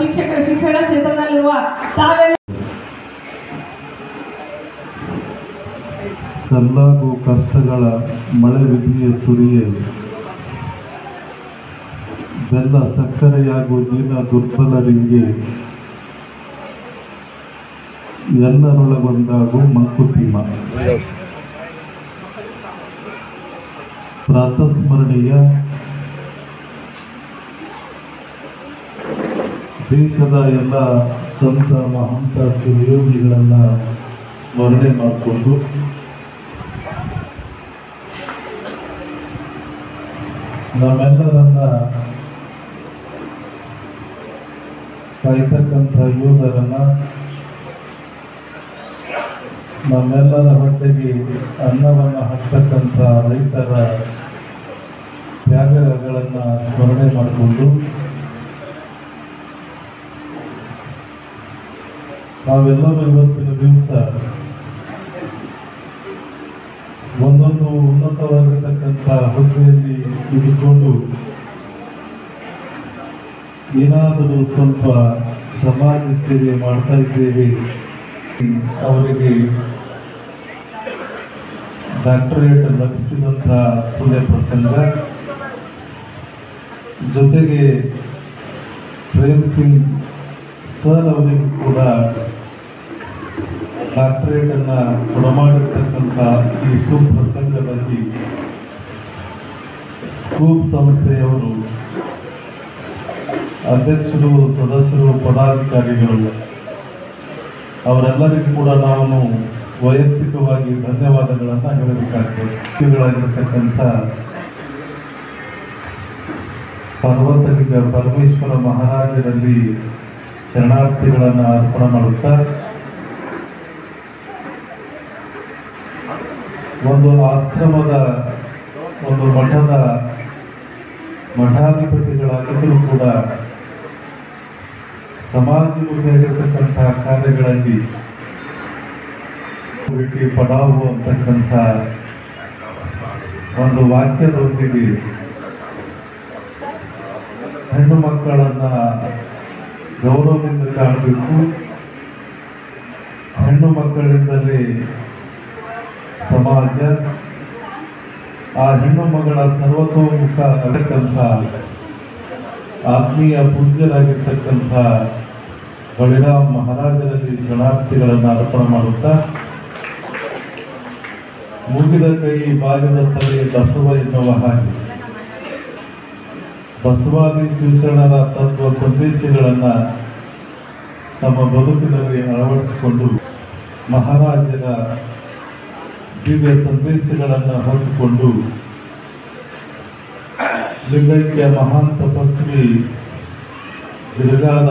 ಶಿಕ್ಷಣ ಕ್ಷೇತ್ರದಲ್ಲಿರುವ ತಾವೆಲ್ಲ ಕಲ್ಲಾಗು ಕಷ್ಟಗಳ ಮಳೆ ವಿಧಿಯ ಸುರಿಯೇ ಬೆಲ್ಲ ಸಕ್ಕರೆಯಾಗು ದೀನ ದುರ್ಬಲರಿಗೆ ಎಲ್ಲರೊಳಗೊಂದಾಗು ಮಂಕುತಿಮ್ಮ. ಪ್ರಾತಸ್ಮರಣೀಯ ದೇಶದ ಎಲ್ಲ ಸಂತ ಮಹಂತ ಸುಯೋಗಿಗಳನ್ನು ಸ್ಮರಣೆ ಮಾಡಿಕೊಂಡು ನಮ್ಮೆಲ್ಲರನ್ನ ಕಾಯ್ತಕ್ಕಂಥ ಯೋಧರನ್ನ, ನಮ್ಮೆಲ್ಲರ ಹೊಟ್ಟೆಗೆ ಅನ್ನವನ್ನು ಹಾಕ್ತಕ್ಕಂಥ ರೈತರ ತ್ಯಾಗಗಳನ್ನು ಸ್ಮರಣೆ ಮಾಡಿಕೊಂಡು ನಾವೆಲ್ಲರೂ ಇವತ್ತಿನ ದಿವಸ ಒಂದೊಂದು ಉನ್ನತವಾಗಿರ್ತಕ್ಕಂಥ ಹುದ್ದೆಯಲ್ಲಿ ಇದ್ದುಕೊಂಡು ಏನಾದರೂ ಸ್ವಲ್ಪ ಸಮಾಜ ಸೇವೆ ಮಾಡ್ತಾ ಇದ್ದೇವೆ. ಅವರಿಗೆ ಡಾಕ್ಟರೇಟ್ ಲಭಿಸಿದಂಥ ಪುಣ್ಯ ಪ್ರಸಂಗ. ಜೊತೆಗೆ ಪ್ರೇಮ್ ಸಿಂಗ್ ಸರ್ ಅವರಿಗೂ ಕೂಡ ಡಾಕ್ಟರೇಟನ್ನು ಕೊಡಮಾಡಿರ್ತಕ್ಕಂಥ ಈ ಸುಪ್ರಸಂಗದಲ್ಲಿ ಸ್ಕೂಪ್ ಸಂಸ್ಥೆಯವರು ಅಧ್ಯಕ್ಷರು, ಸದಸ್ಯರು, ಪದಾಧಿಕಾರಿಗಳು ಅವರೆಲ್ಲರಿಗೂ ಕೂಡ ನಾವು ವೈಯಕ್ತಿಕವಾಗಿ ಧನ್ಯವಾದಗಳನ್ನು ಹೇಳಬೇಕಾಗ್ತದೆ. ಗಳಾಗಿರ್ತಕ್ಕಂಥ ಸಾರ್ವತ್ರಿಕ ಪರಮೇಶ್ವರ ಮಹಾರಾಜರಲ್ಲಿ ಶರಣಾರ್ಥಿಗಳನ್ನು ಅರ್ಪಣೆ ಮಾಡುತ್ತಾ ಒಂದು ಆಶ್ರಮದ ಒಂದು ಮಠದ ಮಠಾಧಿಪತಿಗಳಾಗಿದ್ದರೂ ಕೂಡ ಸಮಾಜಮುಖಿಯಾಗಿರ್ತಕ್ಕಂಥ ಕಾರ್ಯಗಳಲ್ಲಿ ಪಡಾವು ಅಂತಕ್ಕಂಥ ಒಂದು ವಾಕ್ಯದೊಂದಿಗೆ ಹೆಣ್ಣು ಮಕ್ಕಳನ್ನ ಗೌರವದಿಂದ ಕಾಣಬೇಕು. ಹೆಣ್ಣು ಮಕ್ಕಳಿಂದಲೇ ಸಮಾಜ, ಆ ಹೆಣ್ಣು ಮಗಳ ಸರ್ವತೋಮುಖ ಆಗತಕ್ಕಂಥ ಆತ್ಮೀಯ ಪೂಜ್ಯರಾಗಿರ್ತಕ್ಕಂಥ ಬಳಿರಾಮ್ ಮಹಾರಾಜರಲ್ಲಿ ಶರಣಾರ್ಥಿಗಳನ್ನು ಅರ್ಪಣೆ ಮಾಡುತ್ತಾ ಮುಗಿದ ಕೈ ಬಾಗಿದ ತಲೆ ಬಸವ ಎನ್ನುವ ಹಾಗೆ ಬಸವಾದಿ ಶಿವಶರಣರ ತತ್ವ ಸಂದೇಶಗಳನ್ನು ತಮ್ಮ ಬದುಕಿನಲ್ಲಿ ಅಳವಡಿಸಿಕೊಂಡು ಮಹಾರಾಜರ ದಿವ್ಯ ಸಂದೇಶಗಳನ್ನು ಹೊತ್ತುಕೊಂಡು ಲಿಂಗೈಕ್ಯ ಮಹಾನ್ ತಪಸ್ವಿ ಜಿರಗಾದ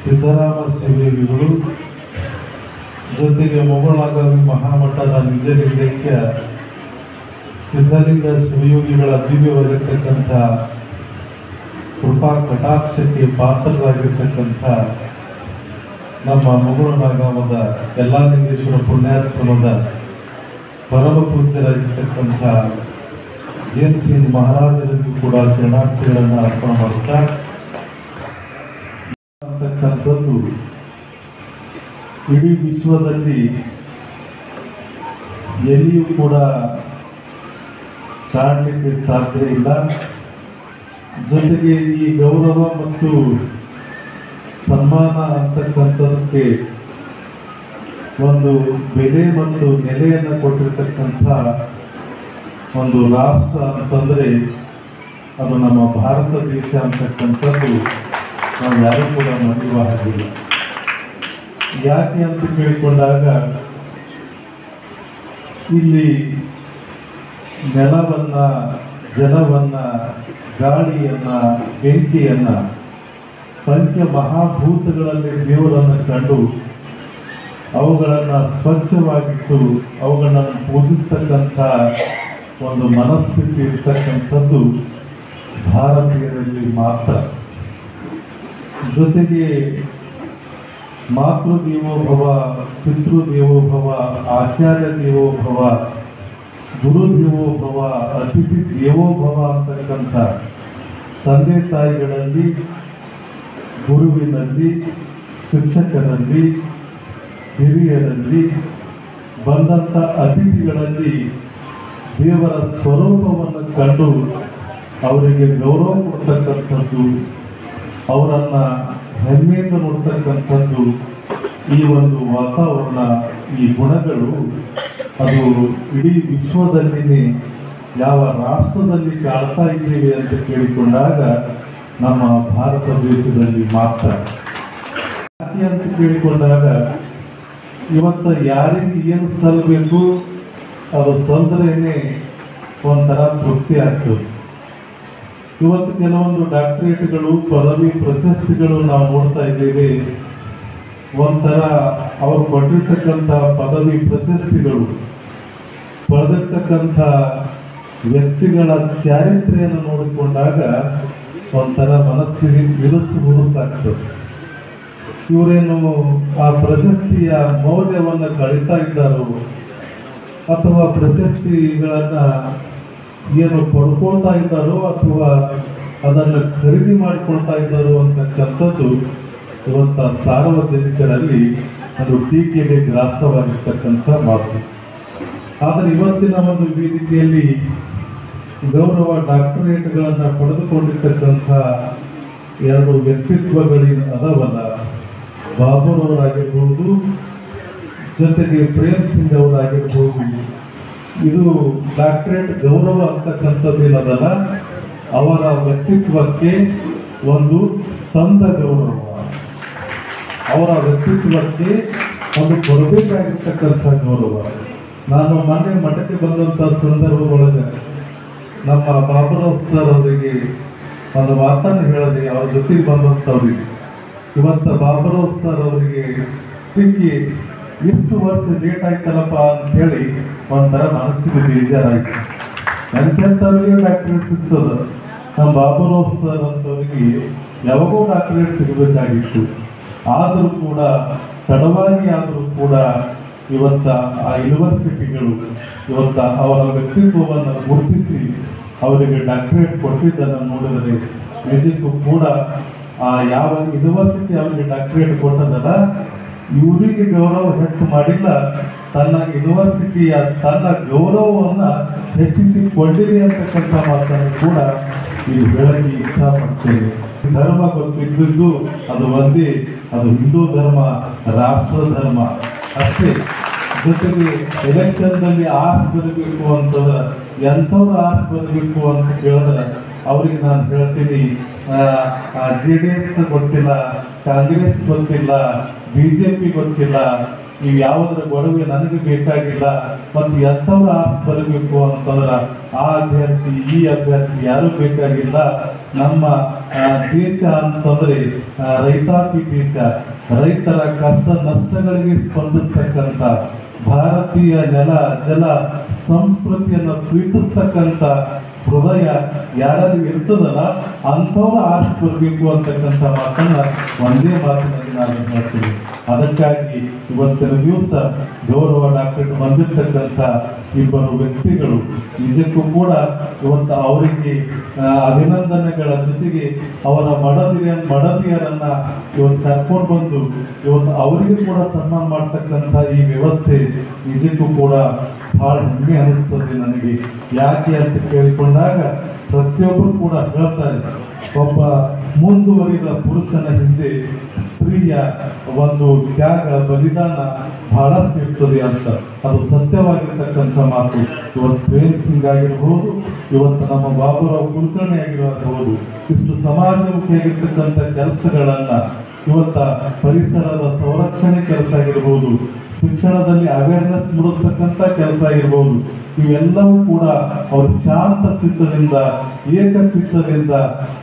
ಸಿದ್ದರಾಮ ಶಿವಯೋಗಿಗಳು, ಜೊತೆಗೆ ಮೊಗಳಾಗಾವಿ ಮಹಾಮಠದ ನಿಜ ಲಿಂಗೈಕ್ಯ ಸಿದ್ಧಲಿಂಗ ಶಿವಯೋಗಿಗಳ ದಿವ್ಯವಾಗಿರ್ತಕ್ಕಂಥ ಕೃಪಾ ಕಟಾಕ್ಷಕ್ಕೆ ಪಾತ್ರರಾಗಿರ್ತಕ್ಕಂಥ ನಮ್ಮ ಮೊಗಳನಾಗಾಮದ ಯಲ್ಲಾಲಿಂಗೇಶ್ವರ ಪುಣ್ಯಾಶ್ರಮದ ಪರಮ ಪೂಜ್ಯರಾಗಿರ್ತಕ್ಕಂಥ ಜೇನ್ ಸಿಂಗ್ ಮಹಾರಾಜರಿಗೂ ಕೂಡ ಶರಣಾರ್ಥಿಗಳನ್ನು ಅರ್ಪಣೆ ಮಾಡುತ್ತಾ ಅಂತಕ್ಕಂಥದ್ದು ಇಡೀ ವಿಶ್ವದಲ್ಲಿ ಎಲ್ಲಿಯೂ ಕೂಡ ಕಾಣಲಿಕ್ಕೆ ಸಾಧ್ಯ ಇಲ್ಲ. ಜೊತೆಗೆ ಈ ಗೌರವ ಮತ್ತು ಸನ್ಮಾನ ಅಂತಕ್ಕಂಥದಕ್ಕೆ ಒಂದು ಬೆಲೆ ಮತ್ತು ನೆಲೆಯನ್ನು ಕೊಟ್ಟಿರ್ತಕ್ಕಂಥ ಒಂದು ರಾಷ್ಟ್ರ ಅಂತಂದರೆ ಅದು ನಮ್ಮ ಭಾರತ ದೇಶ ಅಂತಕ್ಕಂಥದ್ದು ನಾವು ಯಾರೂ ಕೂಡ ಮರೆಯುವ ಹಾಗಿಲ್ಲ. ಯಾಕೆ ಅಂತ ಕೇಳಿಕೊಂಡಾಗ ಇಲ್ಲಿ ನೆಲವನ್ನ, ಜಲವನ್ನ, ಗಾಳಿಯನ್ನ, ಬೆಂಕಿಯನ್ನ, ಪಂಚ ಮಹಾಭೂತಗಳಲ್ಲಿ ದೇವರನ್ನು ಕಂಡು ಅವುಗಳನ್ನು ಸ್ವಚ್ಛವಾಗಿಟ್ಟು ಅವುಗಳನ್ನು ಪೂಜಿಸ್ತಕ್ಕಂಥ ಒಂದು ಮನಸ್ಥಿತಿ ಇರ್ತಕ್ಕಂಥದ್ದು ಭಾರತೀಯರಲ್ಲಿ ಮಾತ್ರ. ಜೊತೆಗೆ ಮಾತೃ ದೇವೋಭವ, ಪಿತೃ ದೇವೋಭವ, ಆಚಾರ್ಯ ದೇವೋಭವ, ಗುರು ದೇವೋಭವ, ಅತಿಥಿ ದೇವೋಭವ ಅಂತಕ್ಕಂಥ ತಂದೆ ತಾಯಿಗಳಲ್ಲಿ ಗುರುವಿನಲ್ಲಿ, ಶಿಕ್ಷಕರಲ್ಲಿ, ಹಿರಿಯರಲ್ಲಿ, ಬಂದಂಥ ಅತಿಥಿಗಳಲ್ಲಿ ದೇವರ ಸ್ವರೂಪವನ್ನು ಕಂಡು ಅವರಿಗೆ ಗೌರವ ಕೊಡ್ತಕ್ಕಂಥದ್ದು, ಅವರನ್ನು ಹೆಮ್ಮೆಯಿಂದ ನೋಡ್ತಕ್ಕಂಥದ್ದು, ಈ ಒಂದು ವಾತಾವರಣ, ಈ ಗುಣಗಳು ಅದು ಇಡೀ ವಿಶ್ವದಲ್ಲಿ ಯಾವ ರಾಷ್ಟ್ರದಲ್ಲಿ ಕಾಣ್ತಾ ಇದ್ದೀವಿ ಅಂತ ಕೇಳಿಕೊಂಡಾಗ ನಮ್ಮ ಭಾರತ ದೇಶದಲ್ಲಿ ಮಾತ್ರ. ಯಾಕೆ ಅಂತ ಕೇಳಿಕೊಂಡಾಗ ಇವತ್ತು ಯಾರಿಗೆ ಏನು ಸಲ್ಲಬೇಕು ಅದು ಸಲ್ಲದ್ರೇನೆ ಒಂಥರ ತೃಪ್ತಿ ಆಗ್ತದೆ. ಇವತ್ತು ಕೆಲವೊಂದು ಡಾಕ್ಟರೇಟ್ಗಳು, ಪದವಿ ಪ್ರಶಸ್ತಿಗಳು ನಾವು ನೋಡ್ತಾ ಇದ್ದೇವೆ. ಒಂಥರ ಅವರು ಕೊಟ್ಟಿರ್ತಕ್ಕಂಥ ಪದವಿ ಪ್ರಶಸ್ತಿಗಳು ಪಡೆದಿರ್ತಕ್ಕಂಥ ವ್ಯಕ್ತಿಗಳ ಚಾರಿತ್ರೆಯನ್ನು ನೋಡಿಕೊಂಡಾಗ ಒಂಥರ ಮನಸ್ಸಿಗೆ ಹುಡುಸಾಗ್ತದೆ. ಇವರೇನು ಆ ಪ್ರಶಸ್ತಿಯ ಮೌಲ್ಯವನ್ನು ಕಳೀತಾ ಇದ್ದಾರೋ ಅಥವಾ ಪ್ರಶಸ್ತಿಗಳನ್ನು ಏನು ಪಡ್ಕೊಳ್ತಾ ಇದ್ದಾರೋ ಅಥವಾ ಅದನ್ನು ಖರೀದಿ ಮಾಡಿಕೊಳ್ತಾ ಇದ್ದಾರೋ ಅಂತಕ್ಕಂಥದ್ದು ಇವತ್ತು ಸಾರ್ವಜನಿಕರಲ್ಲಿ ಅದು ಟೀಕೆಗೆ ಗ್ರಾಸವಾಗಿರ್ತಕ್ಕಂಥ ಮಾತು. ಆದರೆ ಇವತ್ತಿನ ಒಂದು ವೇದಿಕೆಯಲ್ಲಿ ಗೌರವ ಡಾಕ್ಟರೇಟ್ಗಳನ್ನು ಪಡೆದುಕೊಂಡಿರ್ತಕ್ಕಂಥ ಎರಡು ವ್ಯಕ್ತಿತ್ವಗಳಿನ ಅದವಲ್ಲ, ಬಾಬುರವರಾಗಿರ್ಬೋದು, ಜೊತೆಗೆ ಪ್ರೇಮ್ ಸಿಂಗ್ ಅವರಾಗಿರ್ಬೋದು. ಇದು ಡಾಕ್ಟರೇಟ್ ಗೌರವ ಅಂತಕ್ಕಂಥದ್ದೇನದಲ್ಲ, ಅವರ ವ್ಯಕ್ತಿತ್ವಕ್ಕೆ ಒಂದು ಸಂದ ಗೌರವ, ಅವರ ವ್ಯಕ್ತಿತ್ವಕ್ಕೆ ಒಂದು ಕೊಡಬೇಕಾಗಿರ್ತಕ್ಕಂಥ ಗೌರವ. ನಾನು ಮೊನ್ನೆ ಮಠಕ್ಕೆ ಬಂದಂಥ ಸಂದರ್ಭದೊಳಗೆ ನಮ್ಮ ಬಾಬುರಾವ್ ಸರ್ ಅವರಿಗೆ ಒಂದು ಮಾತನ್ನು ಹೇಳಿದೆ, ಅವ್ರ ಜೊತೆಗೆ ಬಂದಂಥವ್ರಿಗೆ. ಇವತ್ತು ಬಾಬುರಾವ್ ಸರ್ ಅವರಿಗೆ ಎಷ್ಟು ವರ್ಷ ಲೇಟ್ ಆಯ್ತಲ್ಲಪ್ಪ ಅಂತ ಹೇಳಿ ಒಂಥರ ಮನಸ್ಸಿಗೆ ಬೇಜಾರಾಯ್ತು. ಎಂಥವ್ರಿಗೆ ಡಾಕ್ಟರೇಟ್ ಸಿಗ್ತದ, ನಮ್ಮ ಬಾಬುರಾವ್ ಸರ್ ಅಂತವ್ರಿಗೆ ಯಾವಾಗೋ ಡಾಕ್ಟರೇಟ್ ಸಿಗಬೇಕಾಗಿತ್ತು. ಆದರೂ ಕೂಡ ತಡವಾಗಿ ಆದರೂ ಕೂಡ ಇವತ್ತ ಆ ಯೂನಿವರ್ಸಿಟಿಗಳು ಇವತ್ತ ಅವರ ವ್ಯಕ್ತಿತ್ವವನ್ನು ಗುರುತಿಸಿ ಅವರಿಗೆ ಡಾಕ್ಟರೇಟ್ ಕೊಟ್ಟಿದ್ದನ್ನು ನೋಡಿದರೆ ನಿಜಕ್ಕೂ ಕೂಡ ಆ ಯಾವ ಯೂನಿವರ್ಸಿಟಿ ಅವರಿಗೆ ಡಾಕ್ಟರೇಟ್ ಕೊಟ್ಟದಲ್ಲ, ಇವರಿಗೆ ಗೌರವ ಹೆಚ್ಚು ಮಾಡಿಲ್ಲ, ತನ್ನ ಯೂನಿವರ್ಸಿಟಿಯ ತನ್ನ ಗೌರವವನ್ನು ಹೆಚ್ಚಿಸಿಕೊಂಡಿದೆ ಅಂತಕ್ಕಂಥ ಮಾತನ್ನು ಕೂಡ ಈ ಬೆಳಗ್ಗೆ ಇಷ್ಟಪಡ್ತೇನೆ. ಧರ್ಮ ಗೊತ್ತಿದ್ದು ಅದು ಒಂದೇ, ಅದು ಹಿಂದೂ ಧರ್ಮ, ರಾಷ್ಟ್ರ ಧರ್ಮ ಅಷ್ಟೇ. ಜೊತೆಗೆ ಎಲೆಕ್ಷನ್ನಲ್ಲಿ ಆರ್ಸ್ ಬರಬೇಕು ಅಂತಂದ್ರೆ ಎಂಥವ್ರು ಆರ್ಸ್ ಬರಬೇಕು ಅಂತ ಕೇಳಿದ್ರೆ ಅವ್ರಿಗೆ ನಾನು ಹೇಳ್ತೀನಿ, JDS ಗೊತ್ತಿಲ್ಲ, ಕಾಂಗ್ರೆಸ್ ಗೊತ್ತಿಲ್ಲ, BJP ಗೊತ್ತಿಲ್ಲ, ನೀವು ಯಾವುದರ ಗೊಡವೆ ನನಗೆ ಬೇಕಾಗಿಲ್ಲ. ಮತ್ತು ಎಂಥವ್ರು ಆರ್ಸ್ ಬರಬೇಕು ಅಂತಂದ್ರೆ ಆ ಅಭ್ಯರ್ಥಿ ಈ ಅಭ್ಯರ್ಥಿ ಯಾರು ಬೇಕಾಗಿಲ್ಲ. ನಮ್ಮ ದೇಶ ಅಂತಂದ್ರೆ ರೈತಾಪಿ ದೇಶ, ರೈತರ ಕಷ್ಟ ನಷ್ಟಗಳಿಗೆ ಸ್ಪಂದಿಸ್ತಕ್ಕಂಥ, ಭಾರತೀಯ ನೆಲ ಜಲ ಸಂಸ್ಕೃತಿಯನ್ನು ಪ್ರೀತಿಸ್ತಕ್ಕಂಥ ಹೃದಯ ಯಾರಾದ್ರೂ ಇರ್ತದಲ್ಲ ಅಂಥವ್ರು ಆರ್ಸ್ ಬರಬೇಕು ಅಂತಕ್ಕಂಥ ಮಾತನ್ನ ಒಂದೇ ಮಾತಿನಲ್ಲಿ ನಾನು ಹೇಳ್ತೀನಿ. ಅದಕ್ಕಾಗಿ ಇವತ್ತಿನ ದಿವಸ ಗೌರವ ಡಾಕ್ಟರೇಟ್ ಬಂದಿರ್ತಕ್ಕಂಥ ಇಬ್ಬರು ವ್ಯಕ್ತಿಗಳು ನಿಜಕ್ಕೂ ಕೂಡ ಇವತ್ತು ಅವರಿಗೆ ಅಭಿನಂದನೆಗಳ ಜೊತೆಗೆ ಅವರ ಮಡದಿಯರನ್ನ ಇವತ್ತು ಕರ್ಕೊಂಡು ಬಂದು ಇವತ್ತು ಅವರಿಗೆ ಕೂಡ ಸನ್ಮಾನ ಮಾಡ್ತಕ್ಕಂಥ ಈ ವ್ಯವಸ್ಥೆ ನಿಜಕ್ಕೂ ಕೂಡ ಬಹಳ ಹೆಮ್ಮೆ ಅನಿಸ್ತದೆ ನನಗೆ. ಯಾಕೆ ಅಂತ ಕೇಳಿಕೊಂಡಾಗ ಪ್ರತಿಯೊಬ್ಬರು ಕೂಡ ಹೇಳ್ತಾರೆ, ಒಬ್ಬ ಮುಂದುವರಿದ ಪುರುಷನ ಹಿಂದೆ ಸ್ತ್ರೀಯ ಒಂದು ತ್ಯಾಗ ಬಲಿದಾನ ಬಹಳಷ್ಟು ಇರ್ತದೆ ಅಂತ. ಅದು ಸತ್ಯವಾಗಿರ್ತಕ್ಕಂಥ ಮಾತು. ಇವತ್ತು ಪ್ರೇಮ್ ಸಿಂಗ್ ಆಗಿರ್ಬೋದು, ಇವತ್ತು ನಮ್ಮ ಬಾಬುರಾವ್ ಕುಲಕರ್ಣಿ ಆಗಿರಬಹುದು, ಇಷ್ಟು ಸಮಾಜಮುಖಿಯಾಗಿರ್ತಕ್ಕಂಥ ಕೆಲಸಗಳನ್ನ ಇವತ್ತ ಪರಿಸರದ ಸಂರಕ್ಷಣೆ ಕೆಲಸ ಆಗಿರ್ಬೋದು, ಶಿಕ್ಷಣದಲ್ಲಿ ಅವೇರ್ನೆಸ್ ಮೂಡಿಸ್ತಕ್ಕಂಥ ಕೆಲಸ ಆಗಿರ್ಬೋದು, ಇವೆಲ್ಲವೂ ಕೂಡ ಅವರು ಶಾಂತ ಚಿತ್ತದಿಂದ ಏಕಚಿತ್ತದಿಂದ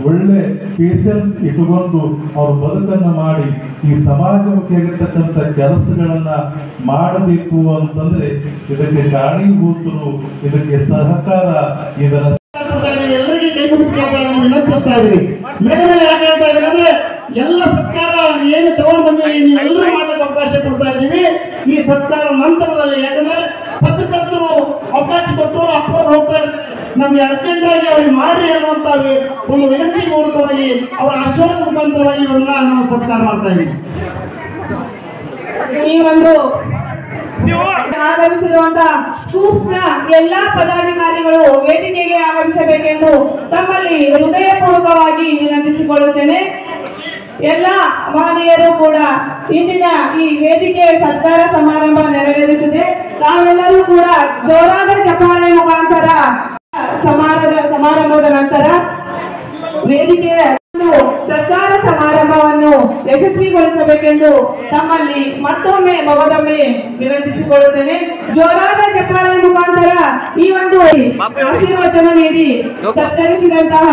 ಒಳ್ಳೆ ಪೇಷನ್ಸ್ ಇಟ್ಟುಕೊಂಡು ಅವ್ರ ಬದುಕನ್ನು ಮಾಡಿ ಈ ಸಮಾಜಮುಖಿಯಾಗಿರ್ತಕ್ಕಂಥ ಕೆಲಸಗಳನ್ನ ಮಾಡಬೇಕು ಅಂತಂದ್ರೆ ಇದಕ್ಕೆ ಕಾರಣೀಭೂತರು, ಇದಕ್ಕೆ ಸಹಕಾರ, ಇದರ ಎಲ್ಲರಿಗೆ ಕೈ ವಿನಂತಿಸ್ತಾ ಇದ್ರಿ. ಯಾಕೆ ಹೇಳ್ತಾ ಇದ್ರೆ ಅಂದ್ರೆ ಎಲ್ಲ ಸರ್ಕಾರ ಏನು ತಗೊಂಡು ಬಂದ್ರೆ ನೀವೆಲ್ಲರೂ ಮಾಡಲಿಕ್ಕೆ ಅವಕಾಶ ಕೊಡ್ತಾ ಇದ್ದೀವಿ. ಈ ಸರ್ಕಾರ ನಂತರದಲ್ಲಿ ಯಾಕಂದ್ರೆ ಪತ್ರಕರ್ತರು ಅವಕಾಶ ಕೊಟ್ಟು ಅಪ್ಪರು ಹೋಗ್ತಾ ಇದ್ದಾರೆ. ನಮ್ಗೆ ಅರ್ಜೆಂಟ್ ಆಗಿ ಅವ್ರಿಗೆ ಮಾಡಿ ಅನ್ನುವಂತ ಒಂದು ವಿನಂತಿ ಮೂಲಕವಾಗಿ ಅವರ ಆಶ್ವಾಸದ ಮುಖಾಂತರವಾಗಿ ಇವರನ್ನ ನಾವು ಸತ್ಕಾರ ಮಾಡ್ತಾ ಇದ್ದೀವಿ. ಈ ಒಂದು ಆಗಮಿಸಿರುವಂತಹ ಸೂಕ್ಷ್ಮ ಎಲ್ಲಾ ಪದಾಧಿಕಾರಿಗಳು ವೇದಿಕೆಗೆ ಆಗಮಿಸಬೇಕೆಂದು ತಮ್ಮಲ್ಲಿ ಹೃದಯಪೂರ್ವಕವಾಗಿ ವಿನಂತಿಸಿಕೊಳ್ಳುತ್ತೇನೆ. ಎಲ್ಲ ಮಹನೀಯರು ಕೂಡ ಇಂದಿನ ಈ ವೇದಿಕೆ ಸತ್ಕಾರ ಸಮಾರಂಭ ನೆರವೇರಿಸಿದೆ. ತಾವೆಲ್ಲರೂ ಕೂಡ ಜೋರಾದ ಚಪ್ಪಾಳೆ ಮುಖಾಂತರ ಸಮಾರಂಭದ ನಂತರ ವೇದಿಕೆಯ ಸತ್ಕಾರ ಸಮಾರಂಭವನ್ನು ಯಶಸ್ವಿಗೊಳಿಸಬೇಕೆಂದು ತಮ್ಮಲ್ಲಿ ಮತ್ತೊಮ್ಮೆ ಮಗದೊಮ್ಮೆ ವಿನಂತಿಸಿಕೊಳ್ಳುತ್ತೇನೆ. ಜೋರಾದ ಚಪ್ಪಾಳೆ ಮುಖಾಂತರ ಈ ಒಂದು ಆಶೀರ್ವಚನ ನೀಡಿ ಸತ್ಕರಿಸಿದಂತಹ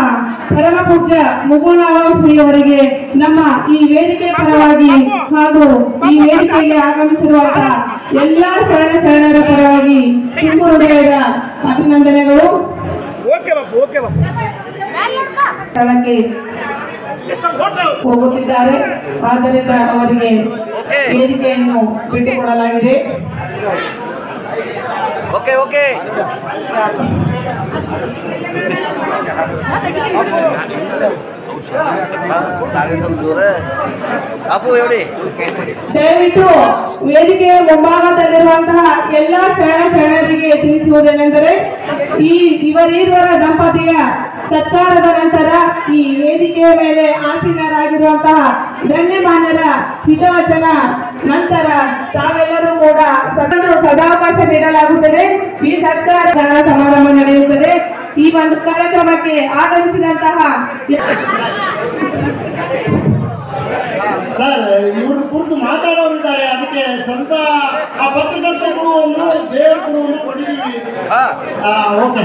ಪರಮ ಪೂಜ್ಯ ಮುಗುಳರಾವ್ ಶ್ರೀಯವರಿಗೆ ನಮ್ಮ ಈ ವೇದಿಕೆ ಪರವಾಗಿ ಹಾಗೂ ಈ ವೇದಿಕೆಗೆ ಆಗಮಿಸಿರುವಂತಹ ಎಲ್ಲಾ ಶರಣರ ಪರವಾಗಿ ತುಂಬು ಹೃದಯದ ಅಭಿನಂದನೆಗಳು. ಸ್ಥಳಕ್ಕೆ ಹೋಗುತ್ತಿದ್ದಾರೆ. ಆದ್ದರಿಂದ ಅವರಿಗೆ ವೇದಿಕೆಯನ್ನು ಬಿಟ್ಟುಕೊಡಲಾಗಿದೆ. ದಯವಿಟ್ಟು ವೇದಿಕೆಯ ಮುಂಭಾಗದಲ್ಲಿರುವಂತಹ ಎಲ್ಲ ಶರಣರಿಗೆ ತಿಳಿಸುವುದೇನೆಂದರೆ ಇವರೀರ್ವರ ದಂಪತಿಯ ಸತ್ಕಾರದ ನಂತರ ಈ ವೇದಿಕೆಯ ಮೇಲೆ ಆಸೀನರಾಗಿರುವಂತಹ ಗಣ್ಯಮಾನ್ಯರ ಹಿತವಚನ ನಂತರ ತಾವೆಲ್ಲರೂ ಕೂಡ ಸದಾವಕಾಶ ನೀಡಲಾಗುತ್ತದೆ. ಈ ಸತ್ಕಾರ ಸಮಾರಂಭ ನಡೆಯುತ್ತದೆ. ಈ ಒಂದು ಕಾರ್ಯಕ್ರಮಕ್ಕೆ ಆಗಮಿಸಿದಂತಹ ಸರ್, ಇವರು ಕುರಿತು ಮಾತಾಡೋರಿದ್ದಾರೆ. ಅದಕ್ಕೆ ಸ್ವಂತ ಆ ಪತ್ರಕರ್ತರು ಕೊಡುವವರು ದೇವರು ಕೊಡುವವರು ಕೊಟ್ಟಿದ್ದೀವಿ. ಓಕೆ,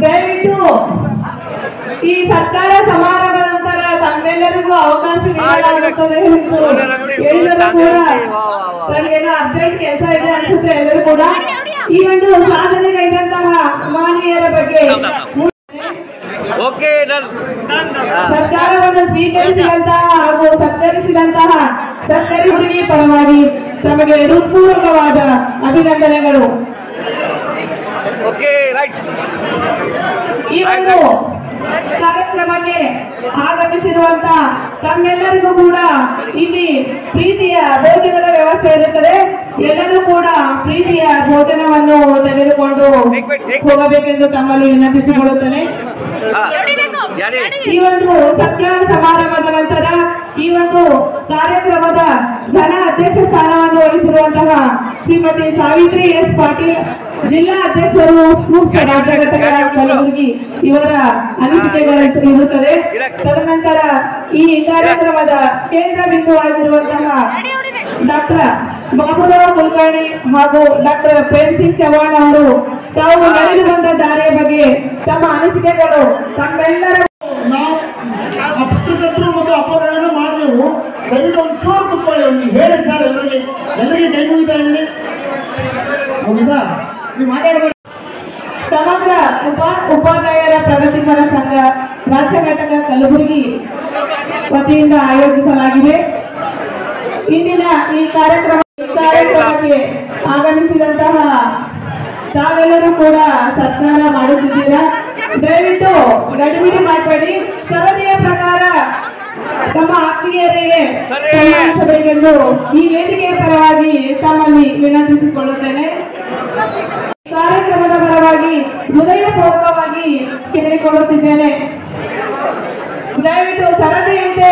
ದಯವಿಟ್ಟು ಈ ಸರ್ಕಾರ ಸಮಾರಂಭದ ನಂತರ ತಮ್ಮೆಲ್ಲರಿಗೂ ಅವಕಾಶ ನೀಡಲಾಗುತ್ತದೆ. ಎಲ್ಲರೂ ಕೂಡ ನನಗೇನೋ ಅರ್ಜೆಂಟ್ ಕೆಲಸ ಇದೆ ಅನ್ಸುತ್ತೆ. ಎಲ್ಲರೂ ಕೂಡ ಈ ಒಂದು ಸಾಧನೆಗೈದಂತಹ ಮಹನೀಯರ ಬಗ್ಗೆ ಸರ್ಕಾರವನ್ನು ಸ್ವೀಕರಿಸಿದಂತಹ ಹಾಗೂ ಸತ್ಕರಿಸಿದಂತಹ ಸತ್ಕರಿಸುವಿಕೆ ಪರವಾಗಿ ತಮಗೆ ಹೃತ್ಪೂರ್ವಕವಾದ ಅಭಿನಂದನೆಗಳು. ಈ ಒಂದು ಕಾರ್ಯಕ್ರಮಕ್ಕೆ ಆಗಮಿಸಿರುವಂತಹ ತಮ್ಮೆಲ್ಲರಿಗೂ ಕೂಡ ಇಲ್ಲಿ ಪ್ರೀತಿಯ ಭೋಜನದ ವ್ಯವಸ್ಥೆ ಇರುತ್ತದೆ. ಎಲ್ಲರೂ ಕೂಡ ಪ್ರೀತಿಯ ಭೋಜನವನ್ನು ತೆಗೆದುಕೊಂಡು ಹೋಗಬೇಕೆಂದು ತಮ್ಮಲ್ಲಿ ವಿನಂತಿಸಿಕೊಳ್ಳುತ್ತೇನೆ. ಈ ಒಂದು ಸತ್ಕಾರ ಸಮಾರಂಭದ ನಂತರ ಈ ಒಂದು ಕಾರ್ಯಕ್ರಮದ ಘನ ಅಧ್ಯಕ್ಷ ಸ್ಥಾನವನ್ನು ವಹಿಸಿರುವಂತಹ ಶ್ರೀಮತಿ ಸಾವಿತ್ರಿ ಎಸ್ ಪಾಟೀಲ್, ಜಿಲ್ಲಾ ಅಧ್ಯಕ್ಷರು ಸೂಕ್ತ ರಾಜ್ಯ ಘಟಕ ಕಲಬುರಗಿ, ಇವರ ಅನಿಸಿಕೆಗಳು ಇರುತ್ತದೆ. ತದನಂತರ ಈ ಕಾರ್ಯಕ್ರಮದ ಕೇಂದ್ರ ಬಿಂದುವಾಗಿರುವಂತಹ ಡಾಕ್ಟರ್ ಬಾಬುರಾವ್ ಕುಲಕರ್ಣಿ ಹಾಗೂ ಡಾಕ್ಟರ್ ಪ್ರೇಮ್ ಸಿಂಗ್ ಚವ್ಹಾಣ್ ಅವರು ತಾವು ನಡೆದು ಬಂದ ದಾರಿಯ ಬಗ್ಗೆ ತಮ್ಮ ಅನಿಸಿಕೆಗಳು ತಮ್ಮೆಲ್ಲರ ನಾವು ಪತ್ರಕರ್ತರು ಮತ್ತು ಅಪರಾಧ ಮಾಡಿದೆವು. ದಯವಿಟ್ಟು ಒಂದು ಚೂರು ಕುತ್ಕೊಳ್ಳಿ. ನೀವು ಹೇಳಿ ಸರ್, ಎಲ್ಲರಿಗೆ ಕೈ ಮುಗಿತಾ ಇದ್ದೀನಿ. ಹೌದಾ? ನೀವು ಮಾತಾಡಬೇಕು. ಸಮಗ್ರ ಉಪಾಧ್ಯಾಯರ ಪ್ರಗತಿಪರ ಸಂಘ ರಾಜ್ಯ ಘಟಕ ಕಲಬುರಗಿ ವತಿಯಿಂದ ಆಯೋಜಿಸಲಾಗಿದೆ. ಇಂದಿನ ಈ ಕಾರ್ಯಕ್ರಮಕ್ಕೆ ಆಗಮಿಸಿದಂತಹ ತಾವೆಲ್ಲರೂ ಕೂಡ ಸತ್ಕಾರ ಮಾಡುತ್ತಿದ್ದೀರಾ. ದಯವಿಟ್ಟು ಗಡಿಬಿಡಿ ಮಾಡಬೇಡಿ. ಸರದಿಯ ಪ್ರಕಾರ ತಮ್ಮ ಆತ್ಮೀಯರಿಗೆ ಸನ್ಮಾನಿಸಬೇಕೆಂದು ಈ ವೇದಿಕೆಯ ಪರವಾಗಿ ತಮ್ಮಲ್ಲಿ ವಿನಂತಿಸಿಕೊಳ್ಳುತ್ತೇನೆ. ಕಾರ್ಯಕ್ರಮದ ಪರವಾಗಿ ಹೃದಯಪೂರ್ವಕವಾಗಿ ಕೇಳಿಕೊಳ್ಳುತ್ತಿದ್ದೇನೆ. ದಯವಿಟ್ಟು ಸರದಿಯಂತೆ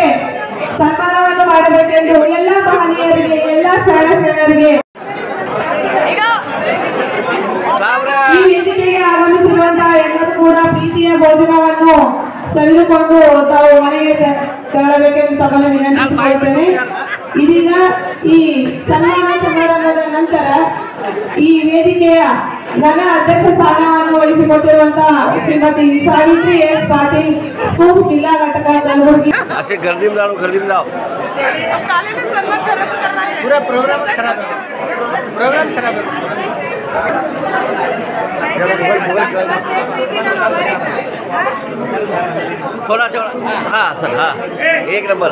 ಸನ್ಮಾನವನ್ನು ಮಾಡಬೇಕೆಂದು ಎಲ್ಲ ಮಹನೀಯರಿಗೆ, ಎಲ್ಲ ಶರಣರಿಗೆ ಈ ವೇದಿಕೆಗೆ ಆಗಮಿಸಿರುವಂತಹ ಎಲ್ಲರೂ ಕೂಡ ಪ್ರೀತಿಯ ಭೋಜನವನ್ನು ತೆಗೆದುಕೊಂಡು ತಾವು ಮನೆಗೆ ತೆರಳಬೇಕೆಂದು ತಮ್ಮಲ್ಲಿ ವಿನಂತಿಸಿಕೊಳ್ಳುತ್ತೇನೆ. ಇದೀಗ ಈ ಸನ್ಮಾನ ಸಮಾರಂಭದ ನಂತರ ಈ ವೇದಿಕೆಯ ಘನ ಅಧ್ಯಕ್ಷ ಸ್ಥಾನವನ್ನು ವಹಿಸಿಕೊಟ್ಟಿರುವಂತಹ ಶ್ರೀಮತಿ ಸಾವಿತ್ರಿ ಎಸ್ ಪಾಟೀಲ್, ಸ್ಕೂಲ್ ಜಿಲ್ಲಾ ಘಟಕ ಕಲಬುರಗಿ. पूरा प्रोग्राम खराब है। थोड़ा थोड़ा हाँ सर हाँ एक नंबर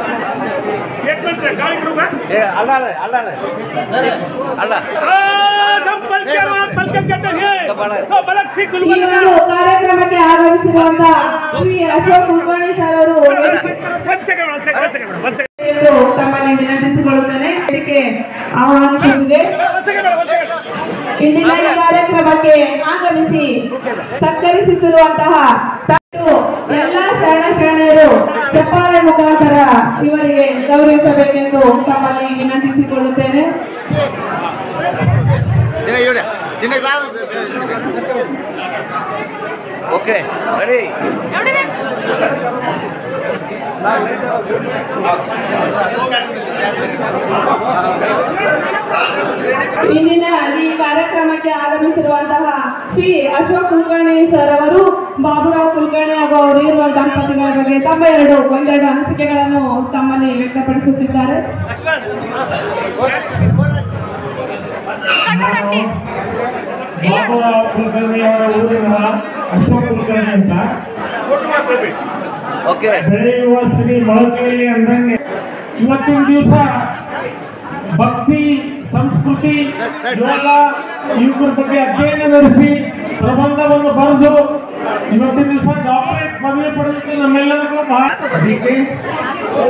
ಕಾರ್ಯಕ್ರಮಕ್ಕೆ ಆಗಮಿಸಿರುವಂತಹ ಶ್ರೀ ಅಶೋಕ್ ಕುಲಕರ್ಣಿ ಸರ್ ಅವರು ತಮ್ಮಲ್ಲಿ ವಿನಂತಿಸಿಕೊಳ್ಳುತ್ತೇನೆ. ಇದಕ್ಕೆ ಆಹ್ವಾನಿಸುತ್ತಿದೆ. ಇಂದಿನ ಈ ಕಾರ್ಯಕ್ರಮಕ್ಕೆ ಆಗಮಿಸಿ ಸತ್ಕರಿಸುತ್ತಿರುವಂತಹ ಎಲ್ಲ ಶರಣರು ಚಪ್ಪಾಳೆ ಮುಖಾಂತರ ಇವರಿಗೆ ಗೌರವಿಸಬೇಕೆಂದು ತಮ್ಮಲ್ಲಿ ವಿನಂತಿಸಿಕೊಳ್ಳುತ್ತೇನೆ. ओके रेडी ಇಂದಿನ ಈ ಕಾರ್ಯಕ್ರಮಕ್ಕೆ ಆಗಮಿಸಿರುವಂತಹ ಶ್ರೀ ಅಶೋಕ್ ಕುಲಕರ್ಣಿ ಸರ್ ಅವರು ಬಾಬುರಾವ್ ಕುಲಕರ್ಣಿ ಹಾಗೂ ಅವರು ಇರುವ ದಂಪತಿಗಳ ಬಗ್ಗೆ ತಮ್ಮ ಒಂದೆರಡು ಅನಿಸಿಕೆಗಳನ್ನು ತಮ್ಮಲ್ಲಿ ವ್ಯಕ್ತಪಡಿಸುತ್ತಿದ್ದಾರೆ. ಬಾಬುರಾವ್ ಕುಲಕರ್ಣಿ ಅವರ ಊರಿನ ಅಶೋಕ್ ಕುಲಕರ್ಣಿ ಅಂತ ओके ಬೆಳೆಯುವ ಶ್ರೀ ಮೊಳಕೇರಿ ಅಂದಂಗೆ ಇವತ್ತಿನ ದಿವಸ ಭಕ್ತಿ ಸಂಸ್ಕೃತಿ ಯೋಗ ಇವುಗಳ ಬಗ್ಗೆ ಅಧ್ಯಯನ ನಡೆಸಿ ಪ್ರಬಂಧವನ್ನು ಬರೆದು ಇವತ್ತಿನ ದಿವಸ ಡಾಕ್ಟರೇಟ್ ಪದವಿ ಪಡೆದಕ್ಕೆ ನಮ್ಮೆಲ್ಲರಿಗೂ ಬಹಳ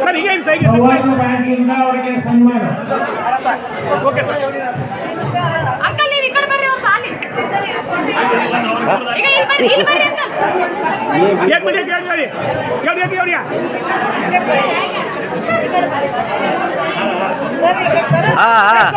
ಅದಕ್ಕೆ ಸೌಹಾರ್ದ ಬ್ಯಾಂಕಿಂದ ಅವರಿಗೆ ಸನ್ಮಾನ. हाँ हाँ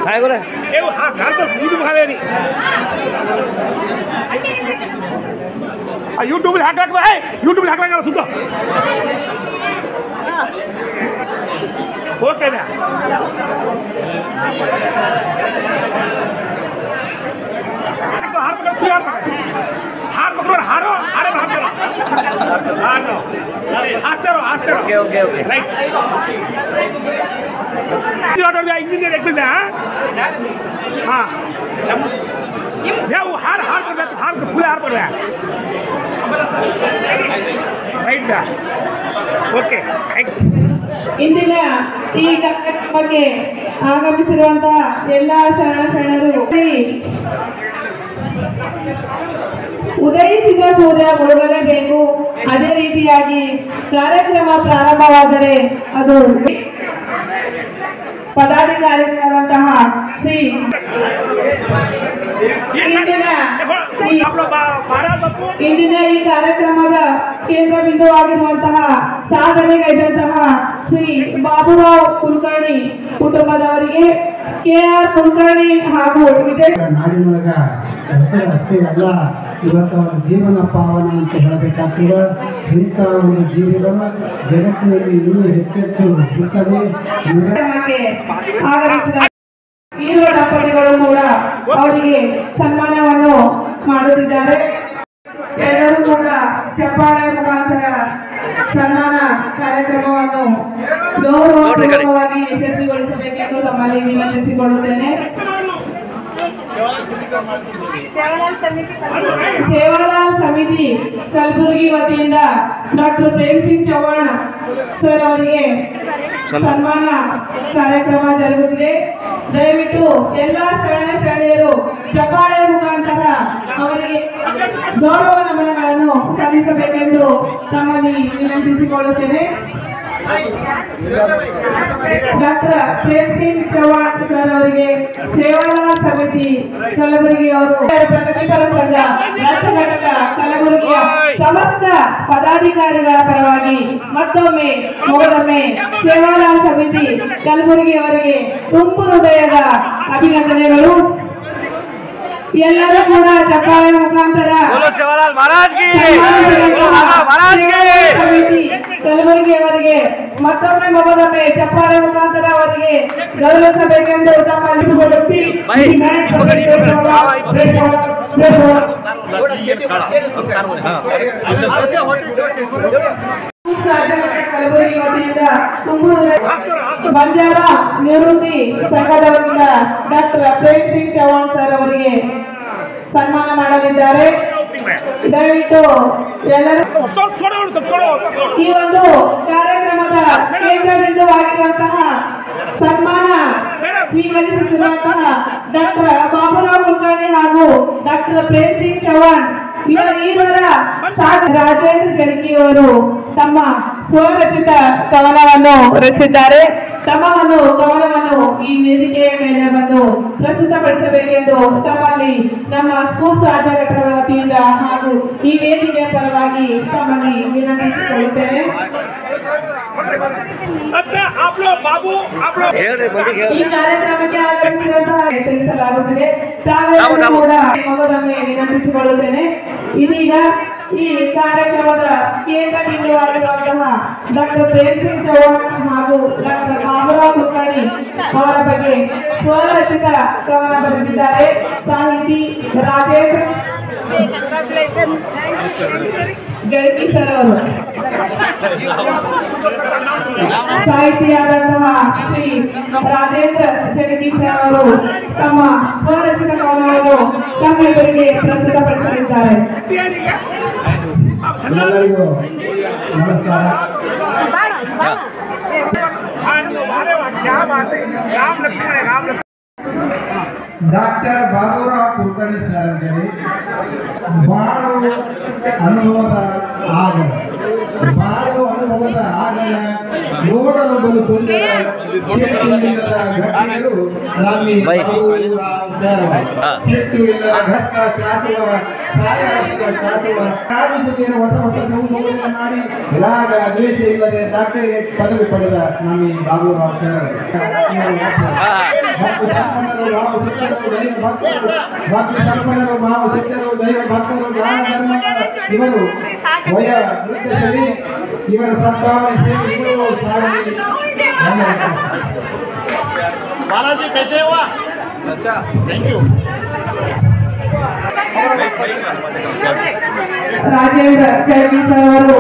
काय करे हाँ घालतो यूट्यूब घाले यूट्यूब हाक लागला आहे यूट्यूब हाक लागला सुद्धा ओके ना हार पकड़ तू हार पकड़ हारो हारे हार पकड़ हारो आस्ते रहो okay okay okay right engineer एक दिन हाँ वो हार हार कर हार पूरे हार पड़ रहा है राइट ओके ಇಂದಿನ ಈ ಕಾರ್ಯಕ್ರಮಕ್ಕೆ ಆಗಮಿಸಿರುವಂತಹ ಎಲ್ಲ ಶರಣರು ಉದಯಿಸಿದ ಸೂರ್ಯ ಮುಳುಗಲೇಬೇಕು. ಅದೇ ರೀತಿಯಾಗಿ ಕಾರ್ಯಕ್ರಮ ಪ್ರಾರಂಭವಾದರೆ ಅದು ಪದಾಧಿಕಾರಿಗಳಾದಂತಹ ಶ್ರೀ ಇಂದಿನ ಈ ಕಾರ್ಯಕ್ರಮದ ಕೇಂದ್ರ ಬಿಂದುವಾಗಿರುವಂತಹ ಸಾಧನೆಗೈದಂತಹ ಶ್ರೀ ಬಾಬುರಾವ್ ಕುಲಕರ್ಣಿ ಕುಟುಂಬದವರಿಗೆ KR ಕುಲಕರ್ಣಿ ಹಾಗೂ ನಾಡಿನೊಳಗ ಹೆಸರು ಅಷ್ಟೇ ಅಲ್ಲ, ಇವತ್ತು ಅವರ ಜೀವನ ಪಾವನ ಅಂತ ಹೇಳಬೇಕಾಗ್ತದೆ. ಇಂಥ ಒಂದು ಜೀವಿಗಳ ಜಗತ್ತಿನಲ್ಲಿ ಇನ್ನೂ ಹೆಚ್ಚೆಚ್ಚು ಇರುತ್ತದೆ. ಇರುವ ದಂಪತಿಗಳು ಕೂಡ ಅವರಿಗೆ ಸನ್ಮಾನವನ್ನು ಮಾಡುತ್ತಿದ್ದಾರೆ. ಎಲ್ಲರೂ ಕೂಡ ಚಪ್ಪಾಳೆ ಮುಖಾಂತರ ಸನ್ಮಾನ ಕಾರ್ಯಕ್ರಮವನ್ನು ಗೌರವಪೂರ್ವಕವಾಗಿ ಯಶಸ್ವಿಗೊಳಿಸಬೇಕೆಂದು ತಮ್ಮಲ್ಲಿ ವಿನಂತಿಸಿಕೊಳ್ಳುತ್ತೇನೆ. ಸೇವಾಲಾಲ್ ಸಮಿತಿ ಕಲಬುರಗಿ ವತಿಯಿಂದ ಡಾಕ್ಟರ್ ಪ್ರೇಮ್ ಸಿಂಗ್ ಚೌಹಾಣ್ ಸರ್ ಅವರಿಗೆ ಸನ್ಮಾನ ಕಾರ್ಯಕ್ರಮ ಜರುಗುತ್ತಿದೆ. ದಯವಿಟ್ಟು ಎಲ್ಲ ಶರಣೆಯರು ಚಪ್ಪಾಳೆ ಮುಖಾಂತರ ಅವರಿಗೆ ಗೌರವ ನಮನಗಳನ್ನು ಸಲ್ಲಿಸಬೇಕೆಂದು ತಮ್ಮಲ್ಲಿ ವಿನಂತಿಸಿಕೊಳ್ಳುತ್ತೇನೆ. ಡಾಕ್ಟರ್ ಪ್ರೇಮ್ ಸಿಂಗ್ ಚೌಹಾಣ್ ಸರ್ ಅವರಿಗೆ ಸೇವಾಲಾಲ್ ಸಮಿತಿ ಕಲಬುರಗಿ ಅವರು ಪ್ರಗತಿಪರ ಸಂಘ ರಾಷ್ಟ್ರ ಘಟಕ ಕಲಬುರಗಿಯ ಸಮಸ್ತ ಪದಾಧಿಕಾರಿಗಳ ಪರವಾಗಿ ಮತ್ತೊಮ್ಮೆ ಸೇವಾಲಾಲ್ ಸಮಿತಿ ಕಲಬುರಗಿ ಅವರಿಗೆ ತುಂಬು ಹೃದಯದ ಅಭಿನಂದನೆಗಳು. ಎಲ್ಲರೂ ಕೂಡ ಚಪ್ಪಾಳೆ ಮುಖಾಂತರ बोलो सेवालाल महाराज की, बोलो महाराज की। ಕಲಬುರಗಿ ಅವರಿಗೆ ಮತ್ತೊಮ್ಮೆ ಮಗದೊಮ್ಮೆ ಚಪ್ಪಾಳೆ ಮುಖಾಂತರ ಅವರಿಗೆ ಗೌರವಿಸಬೇಕೆಂದು ತಮ್ಮಲ್ಲಿ ವಿನಂತಿ. ಕಲಬುರಗಿ ವತಿಯಿಂದ ಬಂಜಾರ ನಿವೃತ್ತಿ ಸಂಘದವರಿಂದ ಡಾಕ್ಟರ್ ಪ್ರೇಮ್ ಸಿಂಗ್ ಚೌಹಾಣ್ ಸರ್ ಅವರಿಗೆ ಸನ್ಮಾನ ಮಾಡಲಿದ್ದಾರೆ. ದಯವಿಟ್ಟು ಎಲ್ಲರೂ ಈ ಒಂದು ಕಾರ್ಯಕ್ರಮದ ಕೇಂದ್ರ ಬಿಂದುವಾಗಿರುವಂತಹ ಸನ್ಮಾನ ಸ್ವೀಕರಿಸುತ್ತಿರುವಂತಹ ಡಾಕ್ಟರ್ ಬಾಬುರಾವ್ ಕುಲಕರ್ಣಿ ಹಾಗೂ ಡಾಕ್ಟರ್ ಪ್ರೇಮ್ ಸಿಂಗ್ ಚೌಹಾಣ್ ಇವರ ರಾಜೇಂದ್ರ ಜಾರಕಿಹೊಳಿ ತಮ್ಮ ಸ್ವರಚಿತ ಕವನವನ್ನು ರಚಿಸಿದ್ದಾರೆ. ತಮ್ಮ ಕವನವನ್ನು ಈ ವೇದಿಕೆಯ ಮೇಲೆ ಬಂದು ಪ್ರಸ್ತುತಪಡಿಸಬೇಕೆಂದು ತಮ್ಮಲ್ಲಿ ನಮ್ಮ ಸ್ಕೂಲ್ ರಾಜ್ಯಘಟಕದ ವತಿಯಿಂದ ಹಾಗೂ ಈ ವೇದಿಕೆಯ ಪರವಾಗಿ ತಮ್ಮಲ್ಲಿ ವಿನಂತಿಸಿಕೊಳ್ಳುತ್ತೇನೆ. ಈ ಕಾರ್ಯಕ್ರಮಕ್ಕೆ ಆಗಮಿಸಿದಂತಹ ತಿಳಿಸಲಾಗುತ್ತದೆ. ತಾವೆಲ್ಲರೂ ಕೂಡ ಮಗದೊಮ್ಮೆ ವಿನಂತಿಸಿಕೊಳ್ಳುತ್ತೇನೆ. ಇದೀಗ ಈ ಕಾರ್ಯಕ್ರಮದ ಕೇಂದ್ರ ಬಿಂದುವಾಗಿರುವಂತಹ ಡಾಕ್ಟರ್ ಪ್ರೇಮ್ ಸಿಂಗ್ ಚೌಹಾಣ್ ಹಾಗೂ ಡಾಕ್ಟರ್ ಬಾಬುರಾವ್ ಕುಲಕರ್ಣಿ ಅವರ ಬಗ್ಗೆ ಸ್ವರಚಿತ ಕವನ ಬರೆದಿದ್ದಾರೆ. ಸಾಹಿತಿ ರಾಜೇಂದ್ರ ಜಾರಕಿಹೊಳಿ ಸರ್ ಅವರು, ಸಾಹಿತಿಯಾದಂತಹ ಶ್ರೀ ರಾಜೇಂದ್ರ ಜಾರಕಿಹೊಳಿ ಸರ್ ಅವರು ತಮ್ಮ ಸ್ವರಚಿತ ಕವನವನ್ನು ತಮ್ಮೆಲ್ಲರಿಗೆ ಪ್ರಸ್ತುತಪಡಿಸಲಿದ್ದಾರೆ. ಎಲ್ಲರಿಗೂ ನಮಸ್ಕಾರ. ಡಾಕ್ಟರ್ ಬಾಬುರಾವ್ ಕುಲಕರ್ಣಿ ಸರ್ ಅಂತೇಳಿ ಬಾಳು ಅನುಭವದ ಆಗಮ, ಬಾಳು ಅನುಭವದ ಆಗಮ ನೋಡಲು ಬಲು ಸುಂದರ ಘಟನೆಗಳು ನಮ್ಮಿ ಸಿಟ್ಟು ಇಲ್ಲದ ಘಟ್ಟ ಚಾಚುವ ಕಾಲು ಸುದ್ದಿಯನ್ನು ಹೊಸ ಹೊಸ ಸಂಶೋಧನೆ ಮಾಡಿ ರಾಗ ದ್ವೇಷ ಇಲ್ಲದೆ ಡಾಕ್ಟರೇಟ್ ಪದವಿ ಪಡೆದ ನಮ್ಮಿ ಬಾಬುರಾವ್ ಸರ್. ಇವರು ಇವರ ಸಂಭಾವನೆ बालाजी कैसे हुआ? अच्छा, thank you. Rajendra Jarkiholi sir ಅವರು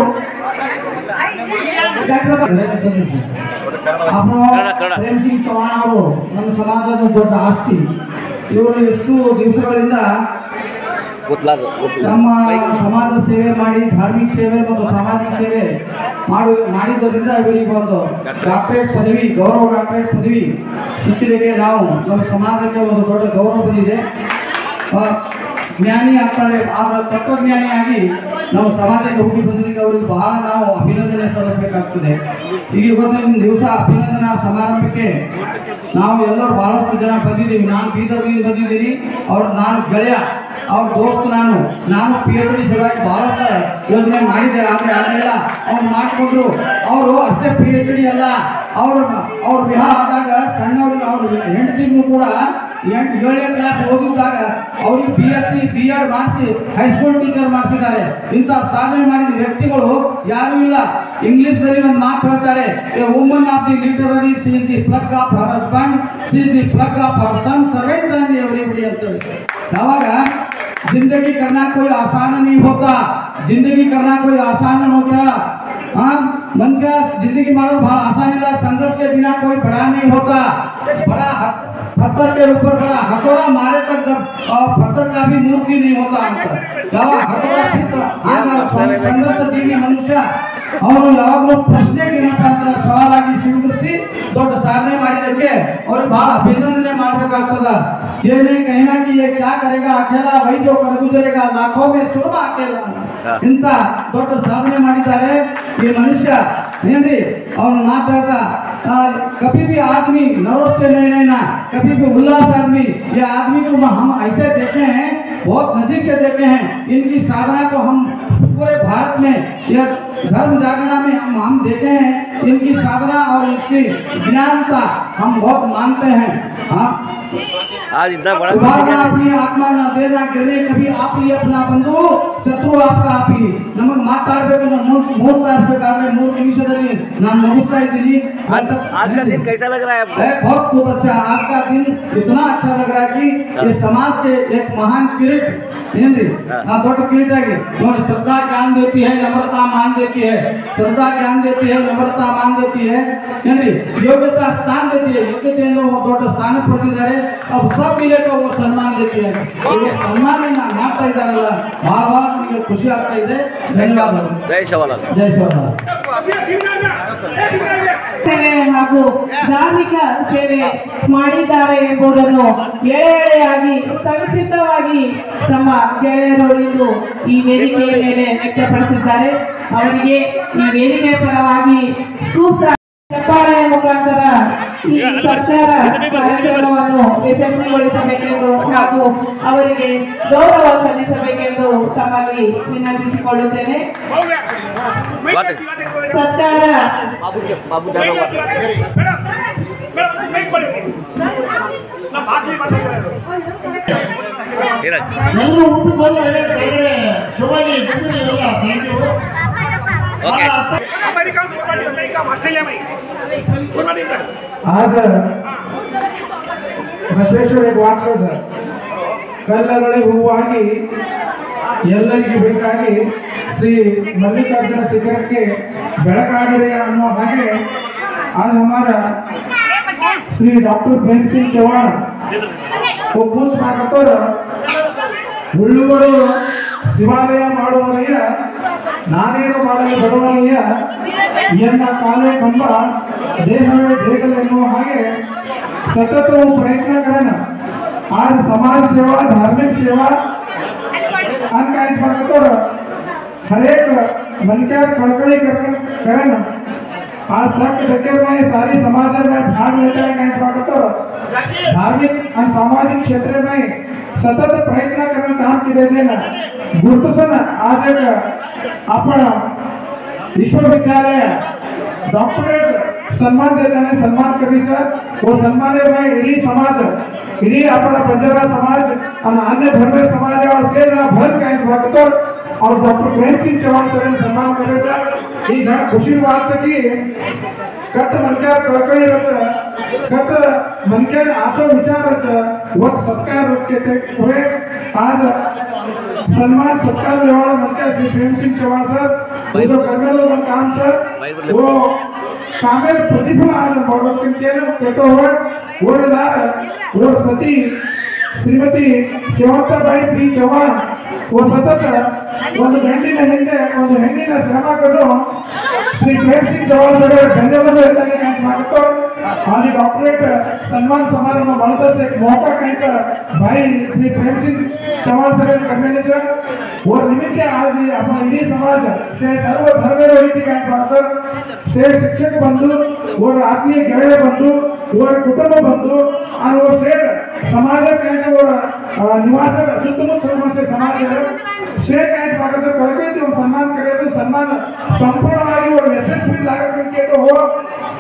ಪ್ರೇಮ್ ಸಿಂಗ್ ಚೌಹಾಣ್ ಅವರು ನಮ್ಮ ಸಮಾಜದ ದೊಡ್ಡ ಆಸ್ತಿ. ಇವರು ಎಷ್ಟು ದಿವಸಗಳಿಂದ ನಮ್ಮ ಸಮಾಜ ಸೇವೆ ಮಾಡಿ ಧಾರ್ಮಿಕ ಸೇವೆ ಮತ್ತು ಸಾಮಾಜಿಕ ಸೇವೆ ಮಾಡಿದ್ದರಿಂದ ಇವರಿಗೆ ಒಂದು ಡಾಕ್ಟರೇಟ್ ಪದವಿ, ಗೌರವ ಡಾಕ್ಟರೇಟ್ ಪದವಿ ಸಿಕ್ಕಿದ್ದಕ್ಕೆ ನಾವು ನಮ್ಮ ಸಮಾಜಕ್ಕೆ ಒಂದು ದೊಡ್ಡ ಗೌರವ ಬಂದಿದೆ. ಜ್ಞಾನಿ ಆಗ್ತಾರೆ, ಆದ ತತ್ವಜ್ಞಾನಿಯಾಗಿ ನಾವು ಸಮಾಜಕ್ಕೆ ಹುಟ್ಟಿ ಬಂದಿದ್ದಕ್ಕೆ ಅವರಿಗೆ ಬಹಳ ನಾವು ಅಭಿನಂದನೆ ಸಲ್ಲಿಸಬೇಕಾಗ್ತದೆ. ಈಗ ಇವತ್ತಿನ ದಿವಸ ಅಭಿನಂದನಾ ಸಮಾರಂಭಕ್ಕೆ ನಾವು ಎಲ್ಲರೂ ಬಹಳಷ್ಟು ಜನ ಬಂದಿದ್ದೀವಿ. ನಾನು ಬೀದರ್ನಿಂದ ಬಂದಿದ್ದೀನಿ. ನಾನು ಗೆಳೆಯ, ಅವ್ರ ದೋಸ್ತ್, ನಾನು PhD ಸಲುವಾಗಿ ಬಹಳಷ್ಟು ಯೋಜನೆ ಮಾಡಿದ್ದೆ. ಆದರೆ ಅದನ್ನೆಲ್ಲ ಅವ್ರು ಮಾಡಿಕೊಂಡ್ರು. ಅವರು ಅಷ್ಟೇ PhD ಅಲ್ಲ, ಅವ್ರ ವಿವಾಹ ಆದಾಗ ಸಣ್ಣವ್ರಿಗೆ ಅವ್ರ ಹೆಂಡತಿಗೂ ಕೂಡ 7ನೇ ಕ್ಲಾಸ್ ಓದಿದ್ದಾಗ ಅವ್ರಿಗೆ BSc B.Ed ಮಾಡಿಸಿ ಹೈಸ್ಕೂಲ್ ಟೀಚರ್ ಮಾಡಿಸಿದ್ದಾರೆ. ಇಂಥ ಸಾಧನೆ ಮಾಡಿದ ವ್ಯಕ್ತಿಗಳು ಯಾರೂ ಇಲ್ಲ. ಇಂಗ್ಲಿಷ್ನಲ್ಲಿ ಒಂದು ಮಾತು ಹೇಳ್ತಾರೆ, a woman of the literary she is the plug of her husband, she is the plug of her son servant and everybody ಅಂತೇಳಿ. ಯಾವಾಗ जिंदगी करना कोई आसान नहीं होता, जिंदगी करना कोई आसान नहीं होता. हाँ, मन का जिंदगी मानो बहुत आसान है. संघर्ष के बिना कोई बड़ा नहीं होता. बड़ा पत्थर के ऊपर बड़ा हथौड़ा मारे तक जब पत्थर का भी मूर्ति नहीं होता. संघर्ष जीवी मनुष्य ಅವರು ಯಾವಾಗಲೂ ಪ್ರಶ್ನೆಗೆ ಏನಪ್ಪಾ ಅಂದ್ರೆ ಸವಾಲಾಗಿ ಸ್ವೀಕರಿಸಿ ದೊಡ್ಡ ಸಾಧನೆ ಮಾಡಿದ್ದಕ್ಕೆ ಅವ್ರಿಗೆ ಬಹಳ ಅಭಿನಂದನೆ ಮಾಡಬೇಕಾಗ್ತದ. ಏನೇ ಕಹಿನಾ ಕಿ ಯೇ ಕ್ಯಾ ಕರೆಗಾ ಅಕೇಲಾ ವೈ ಜೋ ಕರ್ ಗುಜರೇಗಾ ಲಾಖೋ ಮೇ ಸುರ್ಮಾ ಅಕೇಲಾ. ಇಂಥ ದೊಡ್ಡ ಸಾಧನೆ ಮಾಡಿದ್ದಾರೆ ಈ ಮನುಷ್ಯ. ಏನ್ರಿ ಅವನು ಮಾತಾಡ್ತಾ कभी भी आदमी नरोज से नहीं रहना, कभी भी उल्लास आदमी. ये आदमी को हम ऐसे देखे हैं, बहुत नजीक से देखे हैं. इनकी साधना को हम पूरे भारत में यह धर्म जागरण में हम देखे हैं. इनकी साधना और इनकी ज्ञानता हम बहुत मानते हैं. हाँ, आज इतना बड़ा उभारना अपनी आत्मा न देना गिरने कभी आप ही अपना बंधु शत्रु आपका आप ही ನಮಗೆ ಮಾತಾಡಬೇಕು ಮೂರು ತಾಸು ಬೇಕಾದ್ರೆ 3 ನಿಮಿಷದಲ್ಲಿ ನಾನು ಮುಗಿಸ್ತಾ ಇದ್ದೀನಿ आज का दिन कैसा लग रहा है आपको? बहुत अच्छा आज का दिन इतना अच्छा लग रहा है कि ये समाज के एक महान किरीट ಏನ್ರಿ ಆ ದೊಡ್ಡ ಕಿರೀಟ ಆಗಿ ನೋಡಿ श्रद्धा ज्ञान देती है नम्रता मान देती है श्रद्धा ज्ञान देती है नम्रता मान देती है ಏನ್ರಿ योग्यता स्थान देती है योग्यತೆಯಿಂದ वो ದೊಡ್ಡ ಸ್ಥಾನ ಪಡೆದಿದ್ದಾರೆ अब सब मिले तो वो सम्मान देती है ये सम्मान ಮಾಡ್ತಾ ಇದ್ದಾರಲ್ಲ ಬಹಳ ನಮಗೆ ಖುಷಿ ಆಗ್ತಾ ಇದೆ ಧನ್ಯವಾದಗಳು जय शिवलाल ಜೈ ಶಿವಲಾಲ್ ಸೇವೆ ಹಾಗೂ ಧಾರ್ಮಿಕ ಸೇವೆ ಮಾಡಿದ್ದಾರೆ ಎಂಬುದನ್ನು ಎಳೆಯಾಗಿ ಸಂಕ್ಷಿಪ್ತವಾಗಿ ತಮ್ಮ ಗೆಳೆಯರು ಇಂದು ಈ ವೇದಿಕೆಯ ಮೇಲೆ ವ್ಯಕ್ತಪಡಿಸಿದ್ದಾರೆ. ಅವರಿಗೆ ಈ ವೇದಿಕೆ ಪರವಾಗಿ ಚಪ್ಪಾಳೆಯ ಮುಖಾಂತರ ಈ ಸರ್ಕಾರ ಕಾರ್ಯಕ್ರಮವನ್ನು ಯಶಸ್ವಿಗೊಳಿಸಬೇಕೆಂದು ಹಾಗೂ ಅವರಿಗೆ ಗೌರವ ಸಲ್ಲಿಸಬೇಕೆಂದು ತಮ್ಮಲ್ಲಿ ವಿನಂತಿಸಿಕೊಳ್ಳುತ್ತೇನೆ. ಸರ್ಕಾರ बाबू ಎಲ್ಲರೂ ಊಟಕ್ಕೆ ಬಂದು ಒಳ್ಳೆ ಕೆಳಗಡೆ ಶುಭವಾಗಿ ಬಂದಿರಲಿಲ್ಲ. Thank you. ओके आज ಬಸವೇಶ್ವರ ವಾಕ್ಯ ಸರ್ ಕಲ್ಲರಳೆ ಹೂವಾಗಿ ಎಲ್ಲರಿಗೂ ಬೇಕಾಗಿ ಶ್ರೀ मल्लिकार्जुन शिखर के ಬೆಳಕಾಗಲಿ ಅನ್ನೋ ಹಾಗೆ आज हमारा श्री डॉक्टर प्रेम सिंह चौहान को पूछ माकर ಹುಲ್ಲುಗಳು ಶಿವಾಲಯ ಮಾಡುವವರೆಯ ನಾನೇನು ಮಾಡಲು ಬರುವವರೆಯ ಎನ್ನ ಕಾಲೇ ಕಂಬ ದೇಹವೇ ದೇಗಲು ಎನ್ನುವ ಹಾಗೆ ಸತತವು ಪ್ರಯತ್ನ करें आज समाज सेवा धार्मिक सेवा अनकायत पाकर हर एक मनकर कड़कड़ी करें आज सब जगह में सारी समाज में भाग लेते हैं धार्मिक और सामाजिक क्षेत्र में सतत प्रयत्न करने काम किए गुरुतुसन आज आपण विश्वविद्यालय डॉक्टरेट सन्मान देते हैं सन्मान करीचा वो सन्मान में इडी समाज इडी आपण बंजारा समाज और अन्य धर्म समाज से भर कहीं भक्तों और डॉक्टर प्रेम सिंह चौहान सर सन्मान करेगा ये घना खुशी बात है कि कत मनकर कळकळी रच कत मनकर आचो विचार रच वत सत्कार रच के ते पूरे आज सन्मान सत्कार लेवाळा मनकर श्री प्रेम सिंह चौहान सर जो करमेलो काम सर वो कामेर प्रतिफल आज भगवत के केले केतो हो वरदार वो सती श्रीमती शिवंतबाई पी चौहान वो सतत ಒಂದು ಗಂಟಿನ ಹಿಂದೆ ಒಂದು ಹೆಣ್ಣಿನ ಶ್ರಮ ಕೊಟ್ಟು श्री प्रेम सिंह चौहान सर धन्यवाद मांगतो आणि डॉक्टरेट सन्मान समारंभ बनता से एक मौका कहीं भाई श्री प्रेम सिंह चौहान सर करने वो निमित्त आज अपना इडी समाज से सर्व धर्म रीति कहीं से शिक्षक बंधु और आत्मीय ಗೆಳೆಯ बंधु और कुटुंब बंधु और वो से समाज कहीं निवास सुತ್ತಮುತ್ತ समाज से कहीं कड़के सम्मान करे तो सम्मान संपूर्णವಾಗಿ और यशस्वी लागत तो हो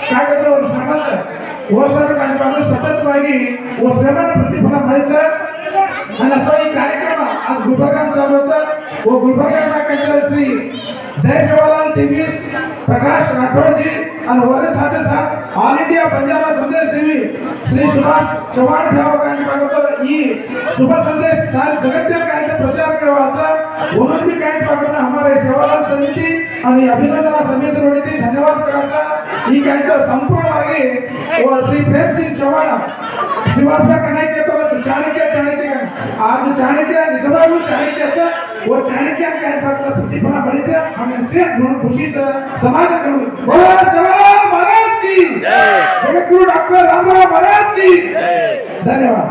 क्या कहते हैं श्रम वो सर कहीं सततವಾಗಿ वो श्रम प्रतिफल मिळते आणि असा एक कार्यक्रम आज गुलबर्गा चालू होता वो गुलबर्गा कहते श्री जय शिवलाल टीवी प्रकाश राठौड़ जी और हमारे साथ साथ ऑल इंडिया बंजारा संदेश टीवी श्री सुभाष चौहान ये शुभ संदेश सारे जगत का प्रचार करवाचा उन्होंने भी कहीं पाकर हमारे शिवलाल समिति और अभिनंदन समिति होती धन्यवाद कराचा ये कहीं संपूर्णವಾಗಿ वो श्री प्रेम सिंह चौहान शिवास कनाई के तो चाणक्य आज चाणक्य निजवाग्लू चाणक्य वो चाणक्य कहीं पाकर प्रतिफल बळीचे हमें से खुशी समाज महाराज की जय गुरु डॉक्टर रामराव महाराज की धन्यवाद।